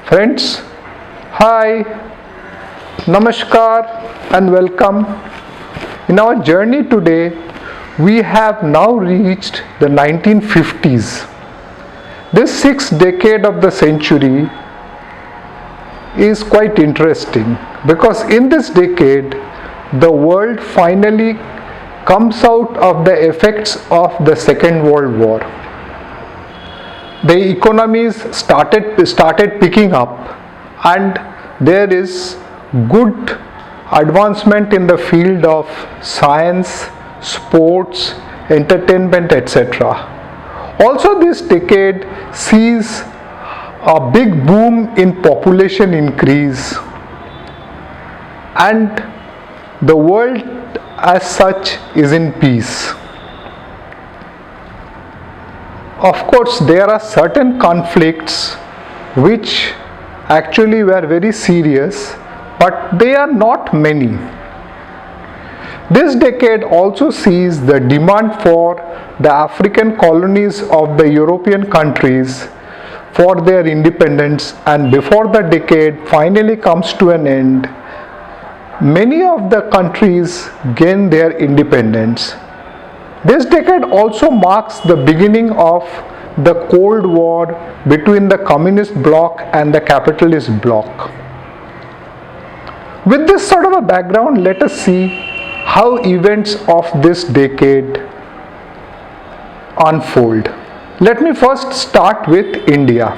Friends, hi, namaskar, and welcome. In our journey today, we have now reached the 1950s. This sixth decade of the century is quite interesting because in this decade, the world finally comes out of the effects of the Second World War. The economies started picking up, and there is good advancement in the field of science, sports, entertainment, etc. Also, this decade sees a big boom in population increase, and the world as such is in peace. Of course, there are certain conflicts which actually were very serious, but they are not many. This decade also sees the demand for the African colonies of the European countries for their independence, and before the decade finally comes to an end, many of the countries gain their independence. This decade also marks the beginning of the Cold War between the communist bloc and the capitalist bloc. With this sort of a background, let us see how events of this decade unfold. Let me first start with India.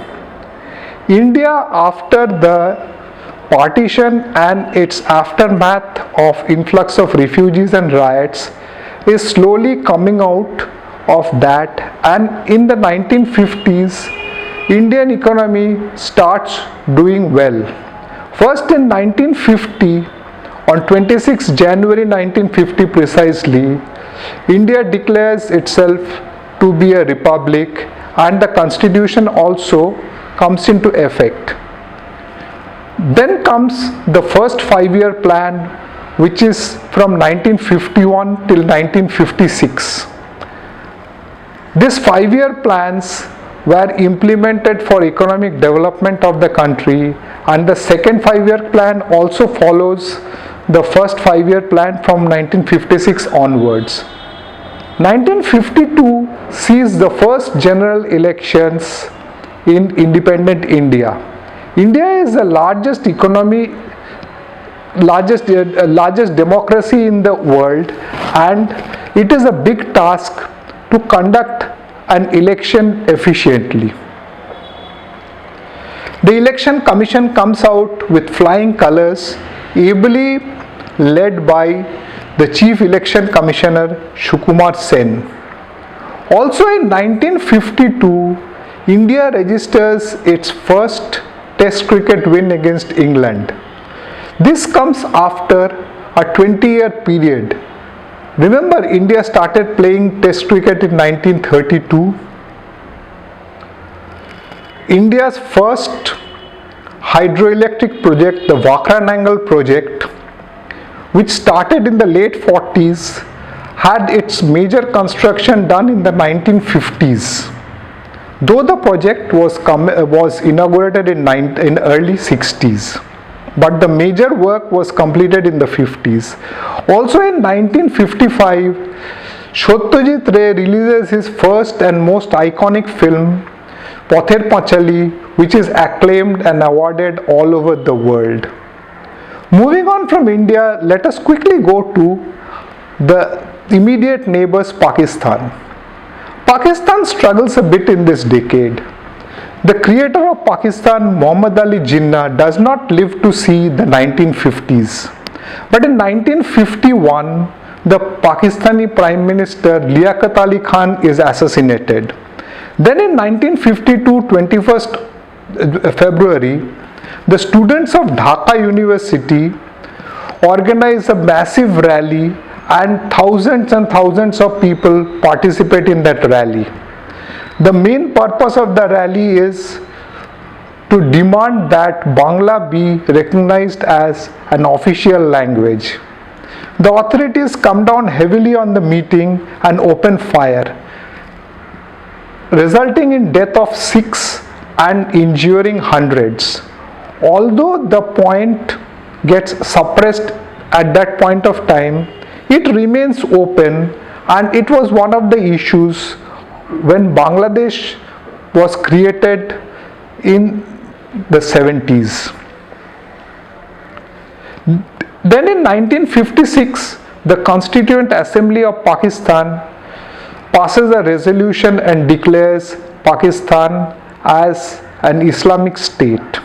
India, after the partition and its aftermath of influx of refugees and riots, is slowly coming out of that, and in the 1950s Indian economy starts doing well. First in 1950, on 26 January 1950 precisely, India declares itself to be a republic, and the constitution also comes into effect. Then comes the first 5-year plan, which is from 1951 till 1956. These 5-year plans were implemented for economic development of the country, and the second 5-year plan also follows the first 5-year plan from 1956 onwards. 1952 sees the first general elections in independent India. India is the largest democracy in the world, and it is a big task to conduct an election efficiently. The election commission comes out with flying colors, ably led by the chief election commissioner Sukumar Sen. Also in 1952, India registers its first test cricket win against England. This comes after a 20-year period. Remember, India started playing test cricket in 1932. India's first hydroelectric project, the Wakranangal project, which started in the late 40s, had its major construction done in the 1950s. Though the project was inaugurated in early 60s. But the major work was completed in the 50s. Also in 1955, Satyajit Ray releases his first and most iconic film, Pather Panchali, which is acclaimed and awarded all over the world. Moving on from India, let us quickly go to the immediate neighbors, Pakistan. Pakistan struggles a bit in this decade. The creator of Pakistan, Muhammad Ali Jinnah, does not live to see the 1950s. But in 1951, the Pakistani Prime Minister Liaquat Ali Khan is assassinated. Then in 1952, 21st February, the students of Dhaka University organize a massive rally, and thousands of people participate in that rally. The main purpose of the rally is to demand that Bangla be recognized as an official language. The authorities come down heavily on the meeting and open fire, resulting in death of 6 and injuring hundreds. Although the point gets suppressed at that point of time, it remains open, and it was one of the issues when Bangladesh was created in the 70s. Then in 1956, the Constituent Assembly of Pakistan passes a resolution and declares Pakistan as an Islamic state.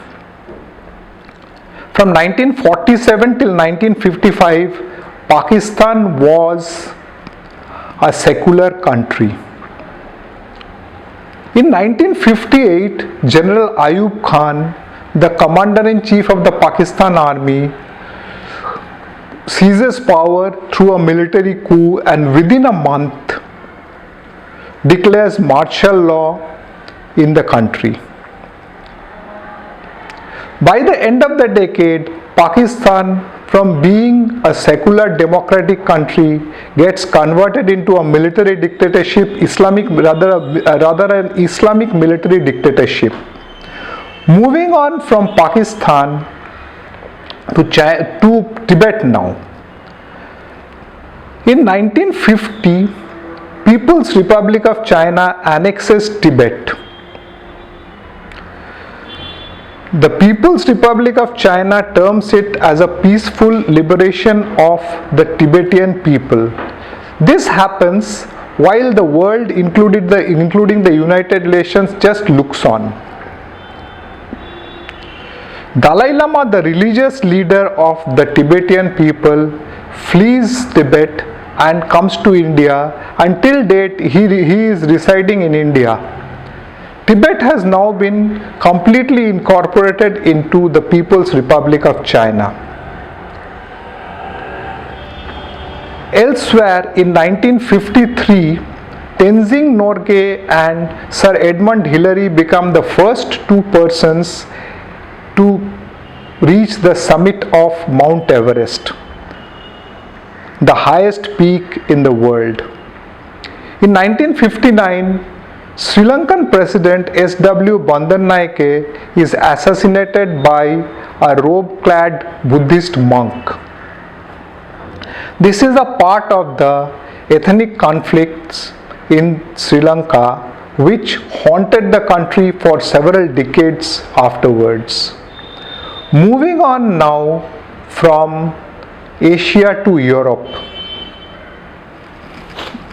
From 1947 till 1955, Pakistan was a secular country. In 1958, General Ayub Khan, the commander-in-chief of the Pakistan Army, seizes power through a military coup and within a month declares martial law in the country. By the end of the decade, Pakistan, from being a secular democratic country, gets converted into a military dictatorship, rather an Islamic military dictatorship. Moving on from Pakistan to Tibet now. In 1950, People's Republic of China annexes Tibet. The People's Republic of China terms it as a peaceful liberation of the Tibetan people. This happens while the world, including the United Nations, just looks on. Dalai Lama, the religious leader of the Tibetan people, flees Tibet and comes to India. Until date, he is residing in India. Tibet has now been completely incorporated into the People's Republic of China. Elsewhere, in 1953, Tenzing Norgay and Sir Edmund Hillary become the first two persons to reach the summit of Mount Everest, the highest peak in the world. In 1959, Sri Lankan President S.W. Bandaranaike is assassinated by a robe-clad Buddhist monk. This is a part of the ethnic conflicts in Sri Lanka which haunted the country for several decades afterwards. Moving on now from Asia to Europe.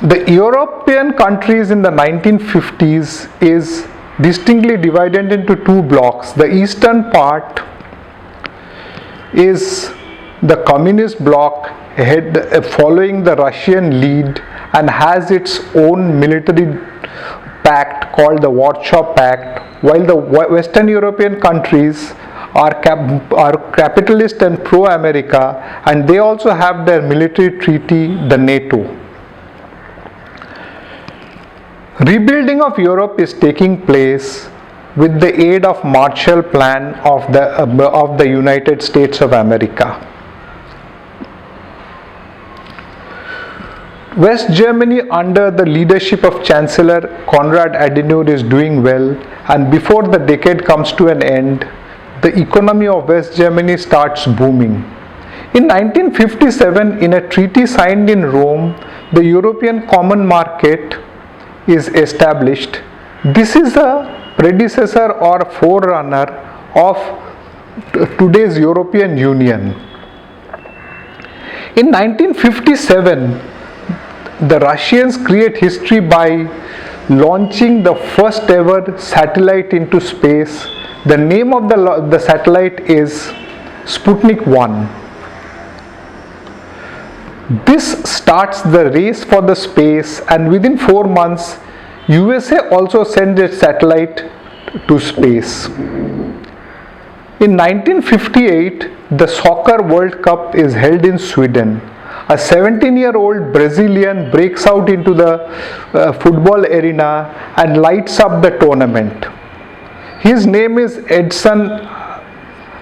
The European countries in the 1950s is distinctly divided into two blocks. The eastern part is the communist bloc following the Russian lead and has its own military pact called the Warsaw Pact, while the Western European countries are capitalist and pro-America, and they also have their military treaty, the NATO. Rebuilding of Europe is taking place with the aid of Marshall Plan of the United States of America. West Germany under the leadership of Chancellor Konrad Adenauer is doing well, and before the decade comes to an end, the economy of West Germany starts booming. In 1957, in a treaty signed in Rome, the European Common Market is established. This is a predecessor or forerunner of today's European Union. In 1957, the Russians create history by launching the first ever satellite into space. The name of the satellite is Sputnik 1. This starts the race for the space, and within 4 months, USA also sends its satellite to space. In 1958, the Soccer World Cup is held in Sweden. A 17-year-old Brazilian breaks out into the football arena and lights up the tournament. His name is Edson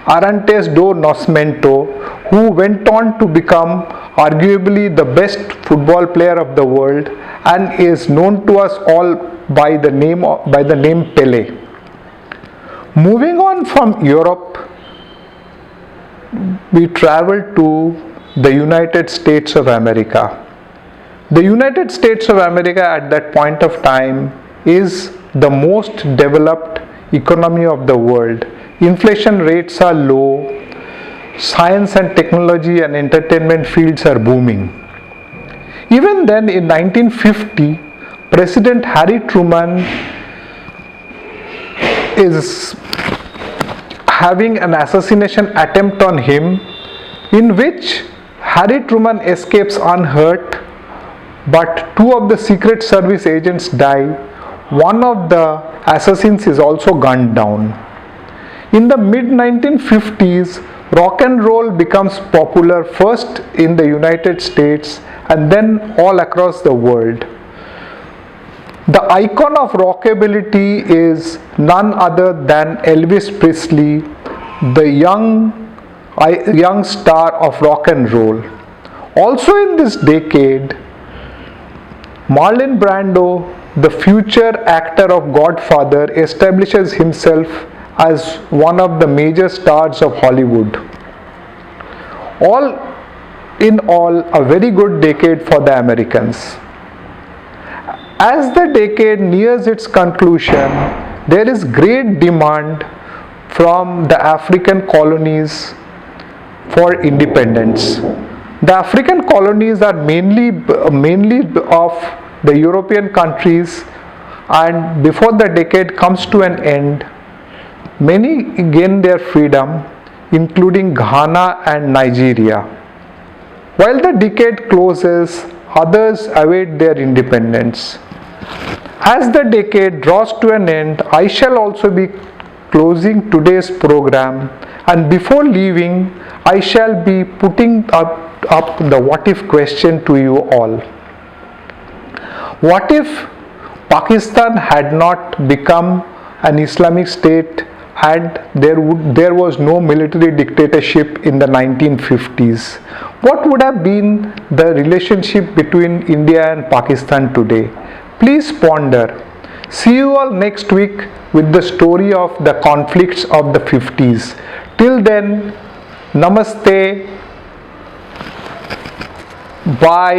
Arantes do Nascimento, who went on to become arguably the best football player of the world and is known to us all by the name Pele. Moving on from Europe we travel to the United States of America. The United States of America at that point of time is the most developed economy of the world. Inflation rates are low, science and technology and entertainment fields are booming. Even then, in 1950, President Harry Truman is having an assassination attempt on him, in which Harry Truman escapes unhurt, but two of the Secret Service agents die. One of the assassins is also gunned down. In the mid 1950s, rock and roll becomes popular first in the United States and then all across the world. The icon of rockabilly is none other than Elvis Presley, the young star of rock and roll. Also in this decade, Marlon Brando, the future actor of Godfather, establishes himself as one of the major stars of Hollywood. All in all, a very good decade for the Americans. As the decade nears its conclusion, there is great demand from the African colonies for independence. The African colonies are mainly of the European countries, and before the decade comes to an end, many gain their freedom, including Ghana and Nigeria. While the decade closes, others await their independence. As the decade draws to an end, I shall also be closing today's program, and before leaving, I shall be putting up the what if question to you all. What if Pakistan had not become an Islamic state and there was no military dictatorship in the 1950s? What would have been the relationship between India and Pakistan today? Please ponder. See you all next week with the story of the conflicts of the 50s. Till then, namaste. Bye.